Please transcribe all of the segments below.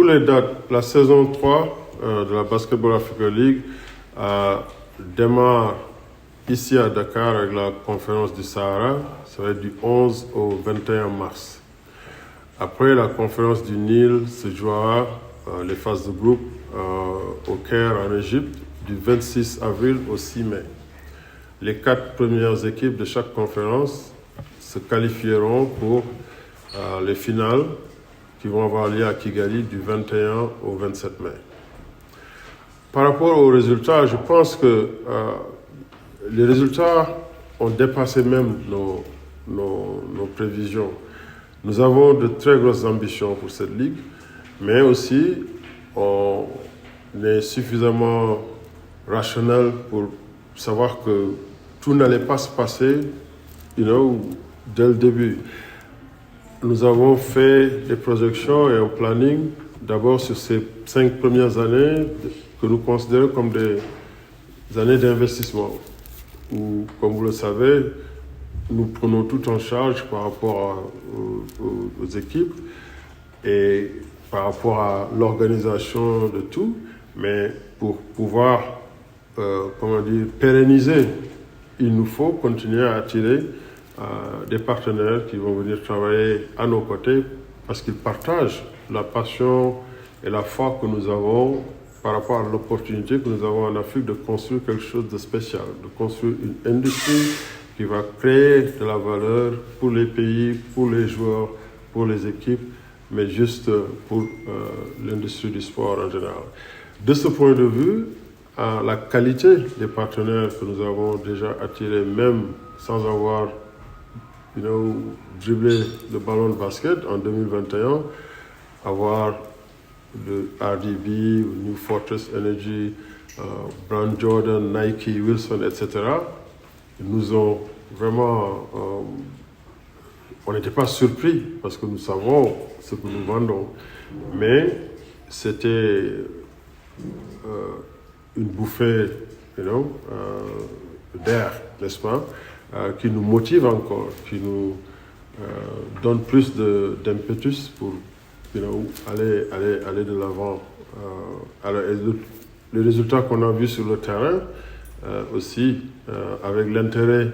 les dates, la saison 3 de la Basketball Africa League démarre ici à Dakar avec la conférence du Sahara. Ça va être du 11 au 21 mars. Après, la conférence du Nil se jouera les phases de groupe au Caire en Égypte du 26 avril au 6 mai. Les 4 premières équipes de chaque conférence se qualifieront pour les finales qui vont avoir lieu à Kigali du 21 au 27 mai. Par rapport aux résultats, je pense que les résultats ont dépassé même nos prévisions. Nous avons de très grosses ambitions pour cette ligue, mais aussi on est suffisamment rationnel pour savoir que tout n'allait pas se passer, dès le début. Nous avons fait des projections et un planning, d'abord sur ces 5 premières années que nous considérons comme des années d'investissement, où, comme vous le savez, nous prenons tout en charge par rapport aux équipes et par rapport à l'organisation de tout, mais pour pouvoir, pérenniser, il nous faut continuer à attirer des partenaires qui vont venir travailler à nos côtés parce qu'ils partagent la passion et la foi que nous avons par rapport à l'opportunité que nous avons en Afrique de construire quelque chose de spécial, de construire une industrie qui va créer de la valeur pour les pays, pour les joueurs, pour les équipes, mais juste pour l'industrie du sport en général. De ce point de vue, la qualité des partenaires que nous avons déjà attirés, même sans avoir dribbler le ballon de basket en 2021, avoir le RDB, New Fortress Energy, Brand Jordan, Nike, Wilson, etc., nous ont vraiment... on n'était pas surpris parce que nous savons ce que nous vendons, mais c'était une bouffée d'air, n'est-ce pas, qui nous motive encore, qui nous donne plus d'impetus pour aller de l'avant. Les résultats qu'on a vus sur le terrain, aussi avec l'intérêt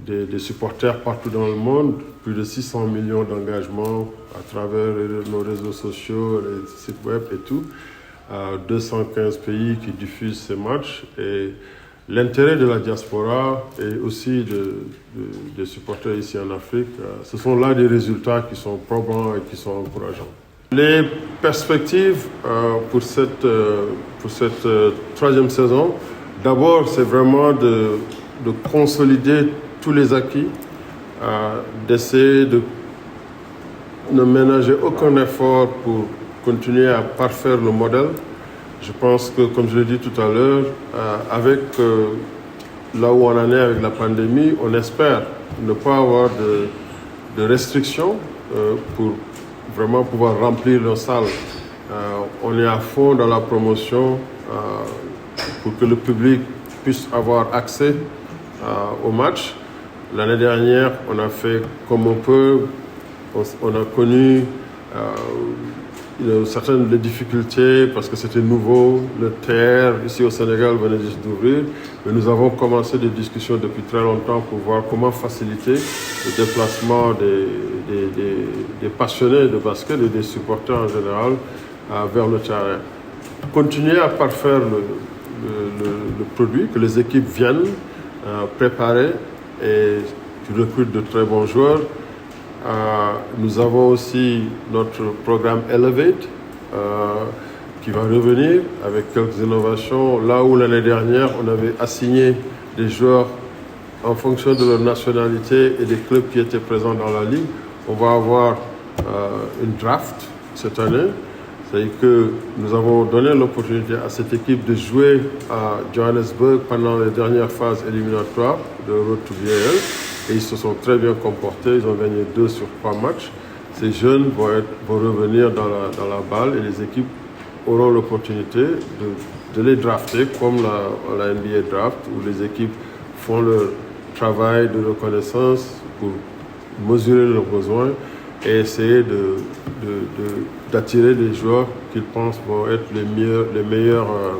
des supporters partout dans le monde, plus de 600 millions d'engagements à travers nos réseaux sociaux, les sites web et tout, 215 pays qui diffusent ces matchs, et l'intérêt de la diaspora et aussi des supporters ici en Afrique, ce sont là des résultats qui sont probants et qui sont encourageants. Les perspectives pour cette 3e saison, d'abord c'est vraiment de consolider tous les acquis, d'essayer de ne ménager aucun effort pour continuer à parfaire le modèle. Je pense que, comme je l'ai dit tout à l'heure, avec là où on en est avec la pandémie, on espère ne pas avoir de restrictions pour vraiment pouvoir remplir nos salles. On est à fond dans la promotion pour que le public puisse avoir accès au match. L'année dernière, on a fait comme on peut. On a connu certaines difficultés parce que c'était nouveau. Le TR ici au Sénégal venait juste d'ouvrir, mais nous avons commencé des discussions depuis très longtemps pour voir comment faciliter le déplacement des passionnés de basket et des supporters en général vers le terrain. Continuer à parfaire le produit, que les équipes viennent préparer et qui recrutent de très bons joueurs. Nous avons aussi notre programme Elevate qui va revenir avec quelques innovations. Là où l'année dernière, on avait assigné des joueurs en fonction de leur nationalité et des clubs qui étaient présents dans la ligue, on va avoir une draft cette année. C'est-à-dire que nous avons donné l'opportunité à cette équipe de jouer à Johannesburg pendant les dernières phases éliminatoires de Road to BAL. Et ils se sont très bien comportés, ils ont gagné 2 sur 3 matchs. Ces jeunes vont revenir dans la balle et les équipes auront l'opportunité de les drafter comme la NBA draft, où les équipes font leur travail de reconnaissance pour mesurer leurs besoins et essayer d'attirer des joueurs qu'ils pensent vont être les meilleurs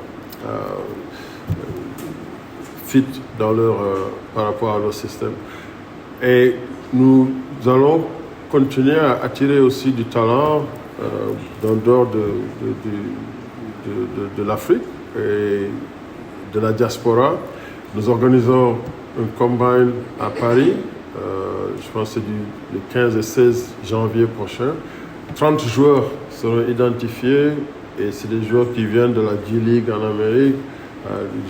fit par rapport à leur système. Et nous allons continuer à attirer aussi du talent en dehors de l'Afrique et de la diaspora. Nous organisons un combine à Paris, je pense que c'est le 15 et 16 janvier prochain. 30 joueurs seront identifiés et c'est des joueurs qui viennent de la G-League en Amérique,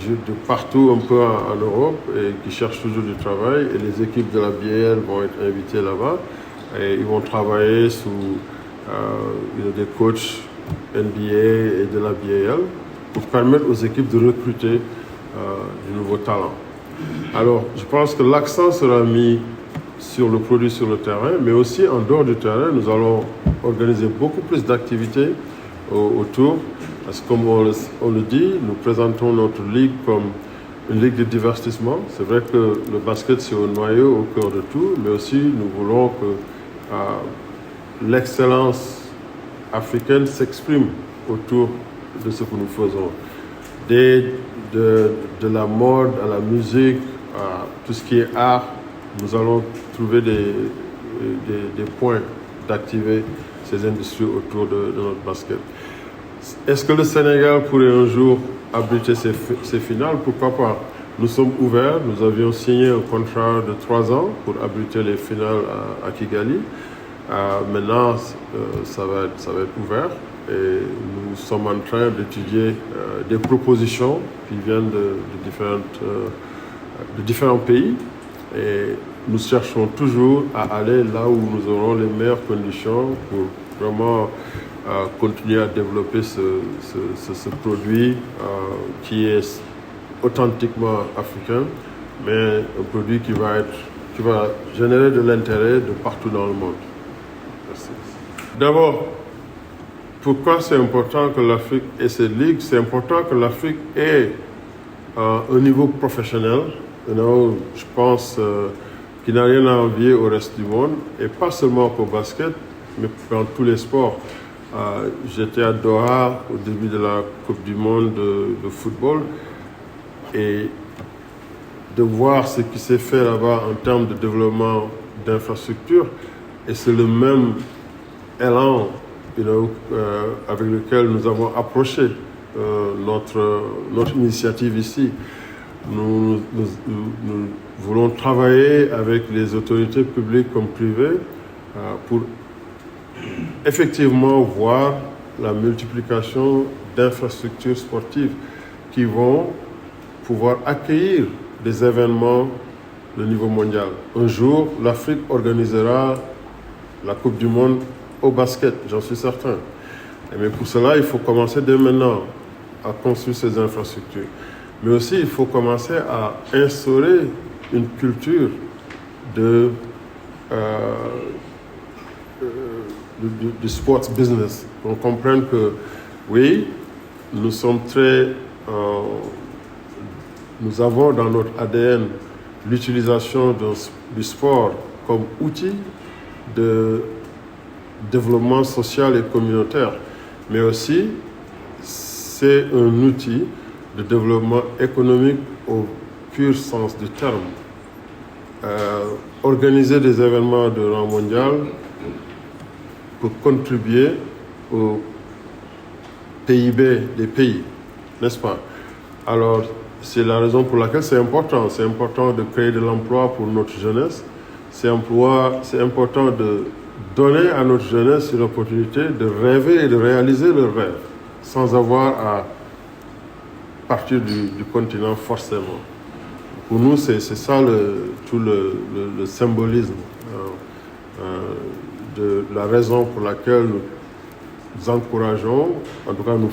de partout un peu en Europe et qui cherchent toujours du travail. Et les équipes de la BAL vont être invitées là-bas et ils vont travailler sous des coachs NBA et de la BAL pour permettre aux équipes de recruter du nouveau talent. Alors, je pense que l'accent sera mis sur le produit sur le terrain, mais aussi en dehors du terrain, nous allons organiser beaucoup plus d'activités autour. Parce que comme on le dit, nous présentons notre ligue comme une ligue de divertissement. C'est vrai que le basket, c'est au noyau, au cœur de tout, mais aussi nous voulons que l'excellence africaine s'exprime autour de ce que nous faisons. De la mode à la musique, à tout ce qui est art, nous allons trouver des points d'activer ces industries autour de notre basket. Est-ce que le Sénégal pourrait un jour abriter ces finales? Pourquoi pas? Nous sommes ouverts, nous avions signé un contrat de 3 ans pour abriter les finales à Kigali. Maintenant, ça va être ouvert et nous sommes en train d'étudier des propositions qui viennent de différents pays et nous cherchons toujours à aller là où nous aurons les meilleures conditions pour vraiment continuer à développer ce produit qui est authentiquement africain, mais un produit qui va générer de l'intérêt de partout dans le monde. Merci. D'abord, pourquoi c'est important que l'Afrique ait cette ligue? C'est important que l'Afrique ait un niveau professionnel, je pense, qui n'a rien à envier au reste du monde, et pas seulement au basket, mais dans tous les sports. J'étais à Doha au début de la Coupe du Monde de football, et de voir ce qui s'est fait là-bas en termes de développement d'infrastructures, et c'est le même élan avec lequel nous avons approché notre initiative ici. Nous voulons travailler avec les autorités publiques comme privées pour effectivement voir la multiplication d'infrastructures sportives qui vont pouvoir accueillir des événements de niveau mondial. Un jour, l'Afrique organisera la Coupe du Monde au basket, j'en suis certain. Mais pour cela, il faut commencer dès maintenant à construire ces infrastructures. Mais aussi, il faut commencer à instaurer une culture de sports business. On comprend que, oui, nous sommes nous avons dans notre ADN l'utilisation du sport comme outil de développement social et communautaire, mais aussi c'est un outil de développement économique au pur sens du terme. Organiser des événements de rang mondial pour contribuer au PIB des pays, n'est-ce pas? Alors, c'est la raison pour laquelle c'est important. C'est important de créer de l'emploi pour notre jeunesse. C'est important de donner à notre jeunesse l'opportunité de rêver et de réaliser leurs rêves sans avoir à partir du continent forcément. Pour nous, c'est ça tout le symbolisme de la raison pour laquelle nous encourageons, en tout cas nous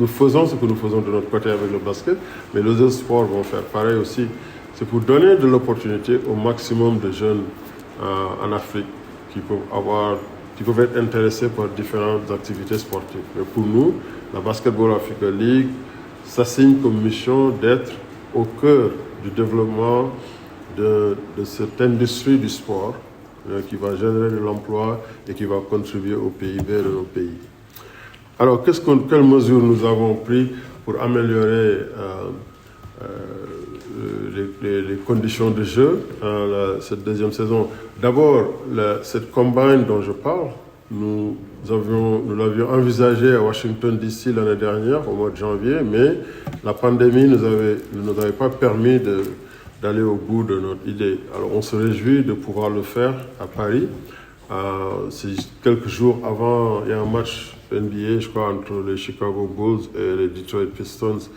faisons ce que nous faisons de notre côté avec le basket, mais les autres sports vont faire pareil aussi. C'est pour donner de l'opportunité au maximum de jeunes en Afrique qui peuvent être intéressés par différentes activités sportives. Mais pour nous, la Basketball Africa League s'assigne comme mission d'être au cœur du développement de cette industrie du sport qui va générer de l'emploi et qui va contribuer au PIB de nos pays. Alors, quelles mesures nous avons prises pour améliorer les conditions de jeu cette deuxième saison? D'abord, cette combine dont je parle, nous l'avions envisagé à Washington DC l'année dernière, au mois de janvier, mais la pandémie ne nous avait pas permis d'aller au bout de notre idée. Alors on se réjouit de pouvoir le faire à Paris. C'est quelques jours avant, il y a un match NBA, je crois, entre les Chicago Bulls et les Detroit Pistons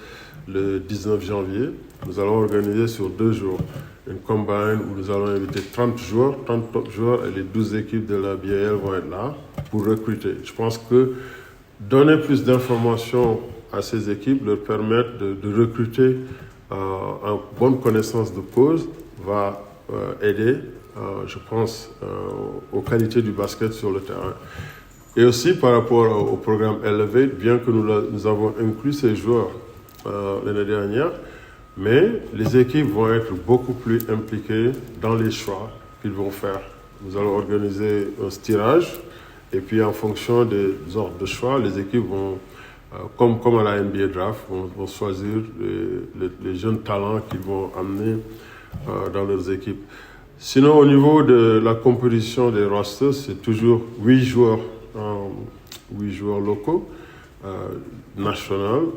le 19 janvier. Nous allons organiser sur 2 jours une combine où nous allons inviter 30 joueurs et les 12 équipes de la BAL vont être là pour recruter. Je pense que donner plus d'informations à ces équipes, leur permettre de recruter en bonne connaissance de cause, va aider, je pense, aux qualités du basket sur le terrain. Et aussi par rapport au programme Elevate, bien que nous avons inclus ces joueurs l'année dernière, mais les équipes vont être beaucoup plus impliquées dans les choix qu'ils vont faire. Nous allons organiser un tirage et puis en fonction des ordres de choix, les équipes vont, comme à la NBA Draft, vont choisir les jeunes talents qu'ils vont amener dans leurs équipes. Sinon, au niveau de la composition des rosters, c'est toujours 8 joueurs locaux, nationaux,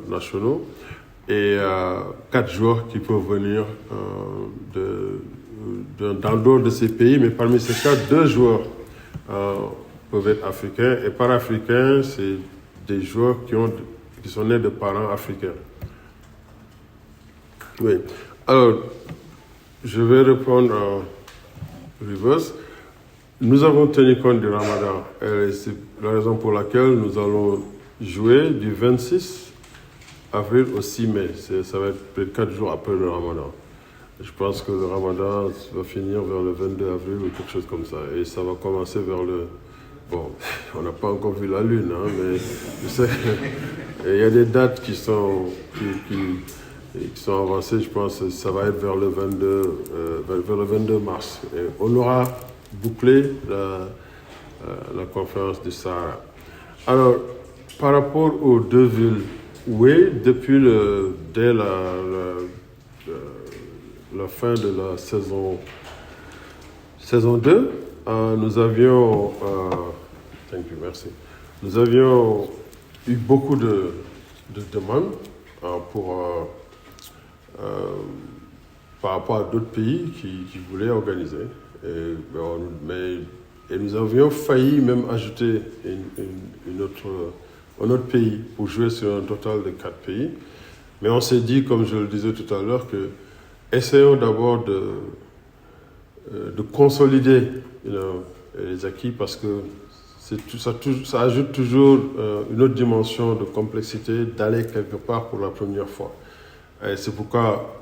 et 4 joueurs qui peuvent venir dans d'autres de ces pays, mais parmi ces 4, 2 joueurs peuvent être africains, et par africains, c'est des joueurs qui sont nés de parents africains. Oui. Alors, je vais répondre en reverse. Nous avons tenu compte du Ramadan, et c'est la raison pour laquelle nous allons jouer du 26 avril au 6 mai. Ça va être peut-être 4 jours après le Ramadan. Je pense que le Ramadan va finir vers le 22 avril ou quelque chose comme ça. Et ça va commencer vers le... Bon, on n'a pas encore vu la lune, hein, mais je sais il y a des dates qui sont avancées. Je pense que ça va être vers le 22 mars. Et on aura bouclé la conférence du Sahara. Alors, par rapport aux 2 villes, oui, dès la fin de la saison 2, nous avions eu beaucoup de demandes par rapport à d'autres pays qui voulaient organiser. Et nous avions failli même ajouter un autre pays pour jouer sur un total de 4 pays. Mais on s'est dit, comme je le disais tout à l'heure, que essayons d'abord de consolider les acquis, parce que ça ajoute toujours une autre dimension de complexité d'aller quelque part pour la première fois. Et c'est pourquoi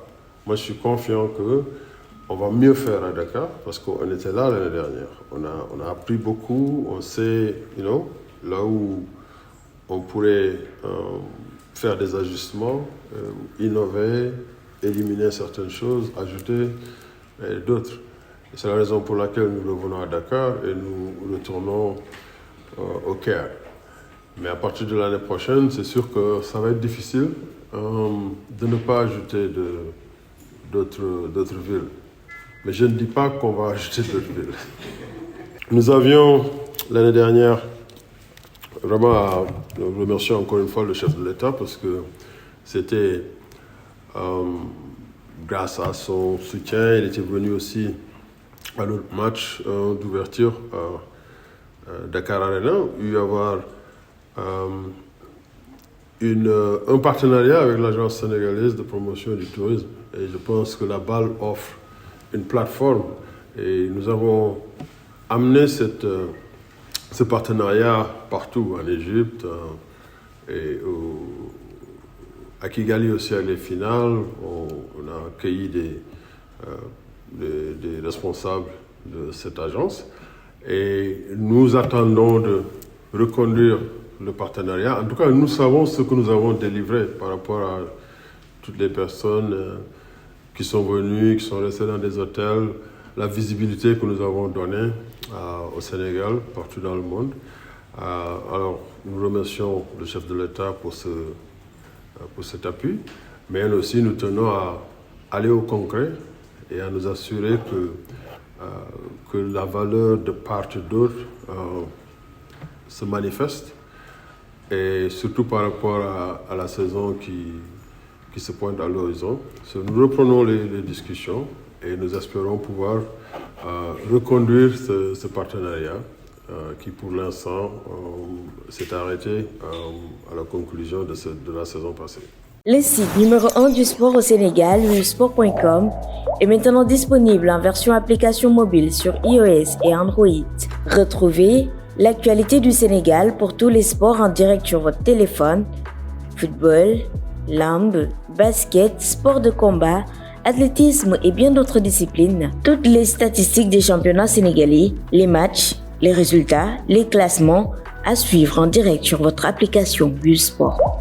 moi je suis confiant qu'on va mieux faire à Dakar, parce qu'on était là l'année dernière. On a appris beaucoup, on sait là où on pourrait faire des ajustements, innover, éliminer certaines choses, ajouter d'autres. Et c'est la raison pour laquelle nous revenons à Dakar et nous retournons au Caire. Mais à partir de l'année prochaine, c'est sûr que ça va être difficile de ne pas ajouter d'autres villes. Mais je ne dis pas qu'on va ajouter d'autres villes. Nous avions l'année dernière, vraiment, je remercie encore une fois le chef de l'État, parce que c'était grâce à son soutien. Il était venu aussi à notre match d'ouverture Dakar Arena. Il y a eu avoir un partenariat avec l'Agence sénégalaise de promotion du tourisme. Et je pense que la BAL offre une plateforme. Et nous avons amené ce partenariat partout, en Égypte, et à Kigali aussi à les finales. On a accueilli des responsables de cette agence. Et nous attendons de reconduire le partenariat. En tout cas, nous savons ce que nous avons délivré par rapport à toutes les personnes qui sont venues, qui sont restées dans des hôtels. la visibilité que nous avons donnée au Sénégal, partout dans le monde. Alors, nous remercions le chef de l'État pour cet appui, mais aussi nous tenons à aller au concret et à nous assurer que la valeur de part et d'autre se manifeste, et surtout par rapport à la saison qui se pointe à l'horizon. Nous reprenons les discussions et nous espérons pouvoir reconduire ce partenariat qui pour l'instant s'est arrêté à la conclusion de la saison passée. Le site numéro 1 du sport au Sénégal, wivsport.com, est maintenant disponible en version application mobile sur iOS et Android. Retrouvez l'actualité du Sénégal pour tous les sports en direct sur votre téléphone: football, lambe, basket, sport de combat, athlétisme et bien d'autres disciplines. Toutes les statistiques des championnats sénégalais, les matchs, les résultats, les classements à suivre en direct sur votre application wivsport.